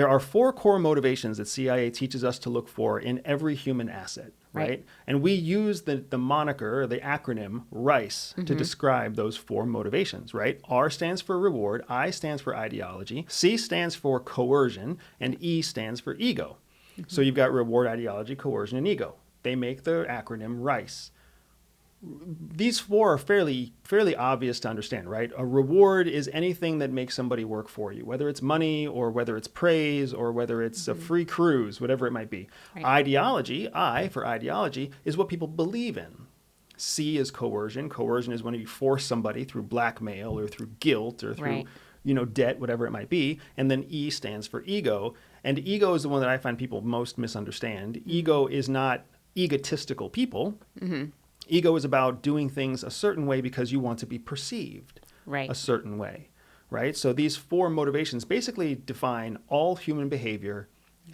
there are 4 core motivations that CIA teaches us to look for in every human asset, right? And we use the moniker, or the acronym RICE to describe those 4 motivations, right? R stands for reward, I stands for ideology, C stands for coercion, and E stands for ego. So you've got reward, ideology, coercion, and ego. They make the acronym RICE. These 4 are fairly obvious to understand, right? A reward is anything that makes somebody work for you, whether it's money or whether it's praise or whether it's a free cruise, whatever it might be. Right. Ideology, I for ideology, is what people believe in. C is coercion. Coercion is when you force somebody through blackmail or through guilt or through debt, whatever it might be. And then E stands for ego. And ego is the one that I find people most misunderstand. Ego is not egotistical people. Ego is about doing things a certain way because you want to be perceived a certain way, right? So these 4 motivations basically define all human behavior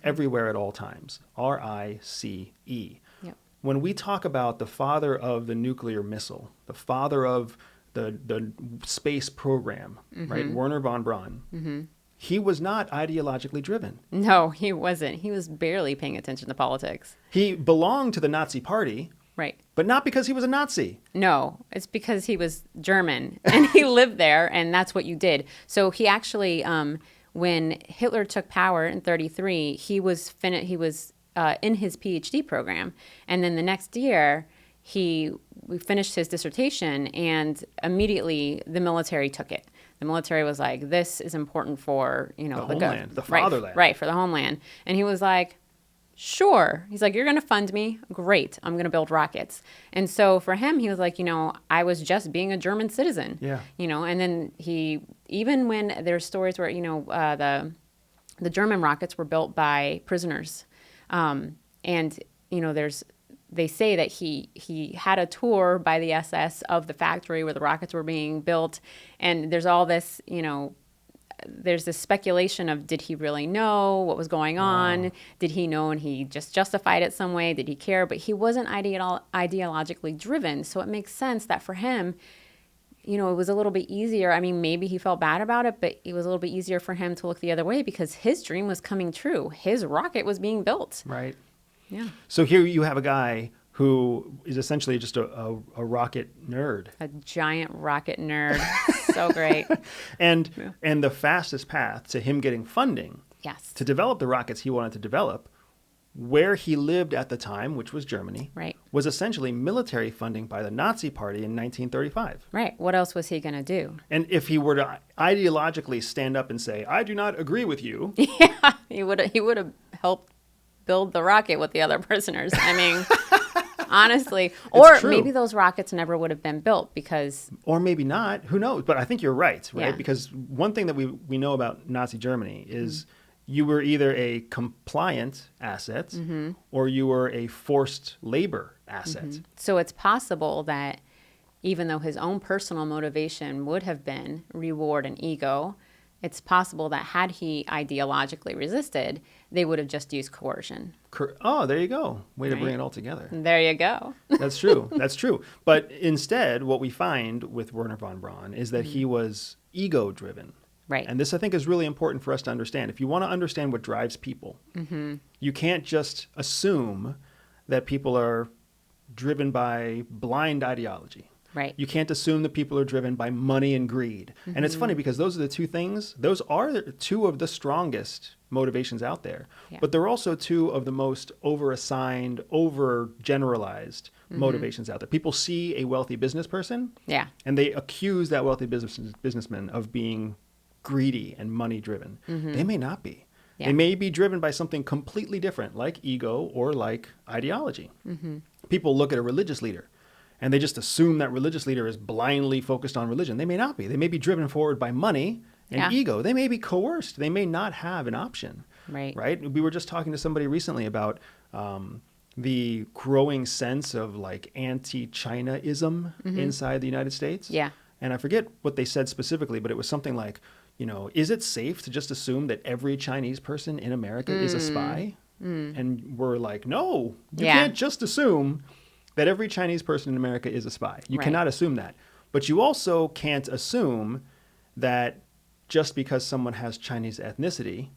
everywhere at all times. RICE. Yep. When we talk about the father of the nuclear missile, the father of the space program, right, Wernher von Braun, he was not ideologically driven. No, he wasn't. He was barely paying attention to politics. He belonged to the Nazi Party. Right. But not because he was a Nazi. No, it's because he was German and he lived there, and that's what you did. So he actually, when Hitler took power in 1933, he was in his PhD program, and then the next year we finished his dissertation, and immediately the military took it. The military was like, "This is important for the homeland, the fatherland, right, for the homeland," and he was like, sure. He's like, you're going to fund me? Great. I'm going to build rockets. And so for him, he was like, I was just being a German citizen. Yeah. And then even when there's stories where, the German rockets were built by prisoners. And they say that he had a tour by the SS of the factory where the rockets were being built. And there's all this, there's this speculation of, did he really know what was going on? Wow. Did he know and he just justified it some way? Did he care? But he wasn't ideologically driven. So it makes sense that for him, it was a little bit easier. I mean, maybe he felt bad about it, but it was a little bit easier for him to look the other way because his dream was coming true. His rocket was being built. Right. Yeah. So here you have a guy who is essentially just a rocket nerd. A giant rocket nerd. So great. And the fastest path to him getting funding to develop the rockets he wanted to develop, where he lived at the time, which was Germany, was essentially military funding by the Nazi Party in 1935. Right. What else was he going to do? And if he were to ideologically stand up and say, I do not agree with you. Yeah, he would have helped build the rocket with the other prisoners. I mean... Honestly, or maybe those rockets never would have been built because... Or maybe not. Who knows? But I think you're right? Yeah. Because one thing that we know about Nazi Germany is you were either a compliant asset or you were a forced labor asset. So it's possible that even though his own personal motivation would have been reward and ego, it's possible that had he ideologically resisted, they would have just used coercion. Oh, there you go. Way to bring it all together. There you go. That's true. That's true. But instead, what we find with Wernher von Braun is that he was ego-driven. Right. And this, I think, is really important for us to understand. If you want to understand what drives people, you can't just assume that people are driven by blind ideology. Right. You can't assume that people are driven by money and greed. And it's funny because those are the two things, those are 2 of the strongest motivations out there. Yeah. But they're also 2 of the most over-assigned, over-generalized motivations out there. People see a wealthy business person and they accuse that wealthy businessman of being greedy and money-driven. They may not be. Yeah. They may be driven by something completely different, like ego or like ideology. People look at a religious leader and they just assume that religious leader is blindly focused on religion. They may not be. They may be driven forward by money and ego. They may be coerced. They may not have an option. Right? We were just talking to somebody recently about the growing sense of like anti-China-ism inside the United States. Yeah. And I forget what they said specifically, but it was something like, is it safe to just assume that every Chinese person in America is a spy? And we're like, no, you can't just assume that every Chinese person in America is a spy. You cannot assume that. But you also can't assume that just because someone has Chinese ethnicity,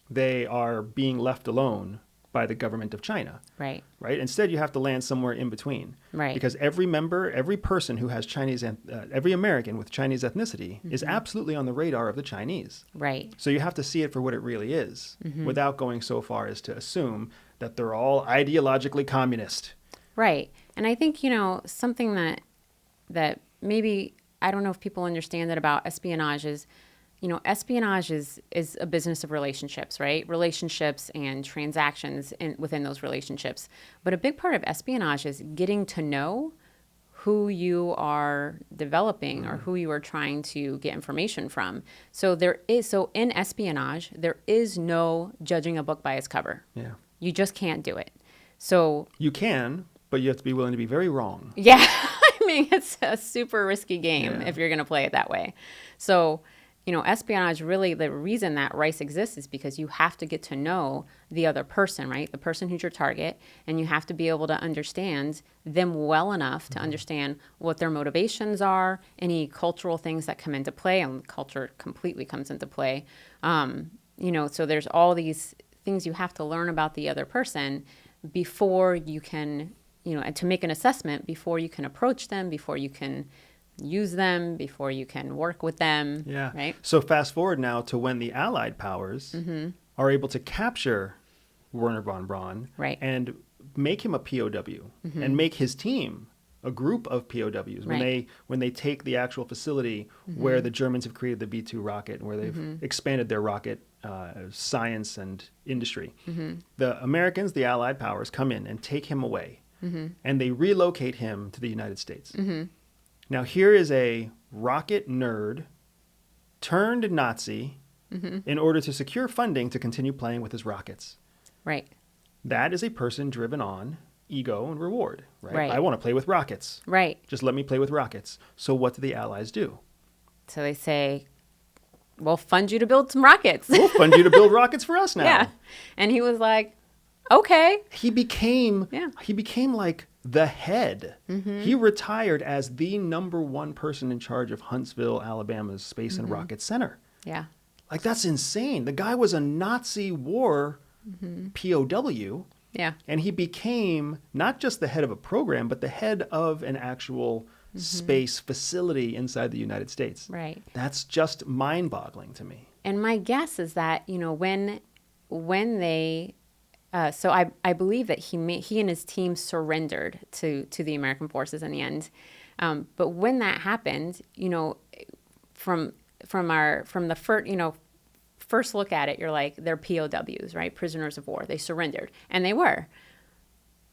they are being left alone by the government of China. Right. Right. Instead, you have to land somewhere in between. Right. Because every person who has every American with Chinese ethnicity is absolutely on the radar of the Chinese. Right. So you have to see it for what it really is, without going so far as to assume that they're all ideologically communist. Right. And I think, something that maybe, I don't know if people understand that about espionage is, espionage is a business of relationships, right? Relationships and transactions within those relationships. But a big part of espionage is getting to know who you are developing or who you are trying to get information from. So in espionage, there is no judging a book by its cover. Yeah. You just can't do it. So you can, but you have to be willing to be very wrong. Yeah. I mean, it's a super risky game if you're going to play it that way. So, espionage, really, the reason that Rice exists is because you have to get to know the other person, right? The person who's your target, and you have to be able to understand them well enough to understand what their motivations are, any cultural things that come into play, and culture completely comes into play. So there's all these things you have to learn about the other person before you can, to make an assessment, before you can approach them, before you can use them, before you can work with them. Yeah. Right. So fast forward now to when the Allied powers are able to capture Wernher von Braun and make him a POW and make his team a group of POWs when they take the actual facility where the Germans have created the B-2 rocket and where they've expanded their rocket science and industry. The Americans, the Allied powers, come in and take him away and they relocate him to the United States. Now, here is a rocket nerd turned Nazi in order to secure funding to continue playing with his rockets. Right. That is a person driven on ego and reward, Right. I want to play with rockets. Right. Just let me play with rockets. So what do the Allies do? So they say, we'll fund you to build some rockets. We'll fund you to build rockets for us now. Yeah. And he was like, okay. He became like the head. He retired as the #1 person in charge of Huntsville, Alabama's Space and Rocket Center. Yeah. Like, that's insane. The guy was a Nazi war POW. Yeah. And he became not just the head of a program, but the head of an actual space facility inside the United States. Right. That's just mind-boggling to me. And my guess is that, when they, so I believe that he and his team surrendered to the American forces in the end. But when that happened, from the first look at it, you're like, they're POWs, right? Prisoners of war. They surrendered, and they were.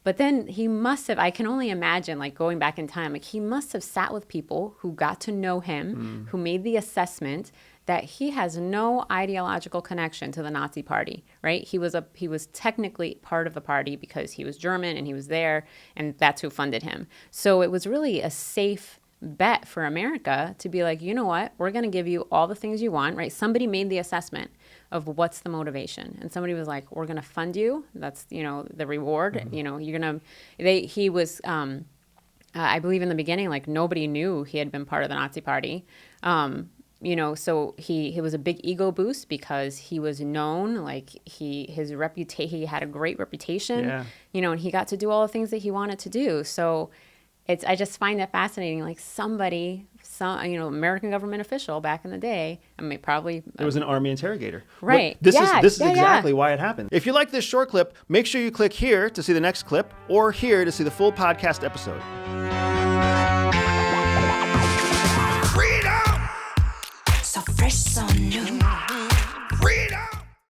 But then he must have, I can only imagine, like, going back in time, like, he must have sat with people who got to know him, who made the assessment that he has no ideological connection to the Nazi party, right? He was technically part of the party because he was German and he was there, and that's who funded him. So it was really a safe bet for America to be like, you know what, we're going to give you all the things you want, right? Somebody made the assessment of what's the motivation, and somebody was like, we're going to fund you. That's, the reward. You're going to, he was, I believe in the beginning, like, nobody knew he had been part of the Nazi party. So he was a big ego boost because he was known, like, he had a great reputation, and he got to do all the things that he wanted to do. So I just find that fascinating. Like, American government official back in the day, I mean, probably it was an army interrogator. Right. This is exactly why it happened. If you like this short clip, make sure you click here to see the next clip, or here to see the full podcast episode. Freedom! So fresh, so new. Freedom!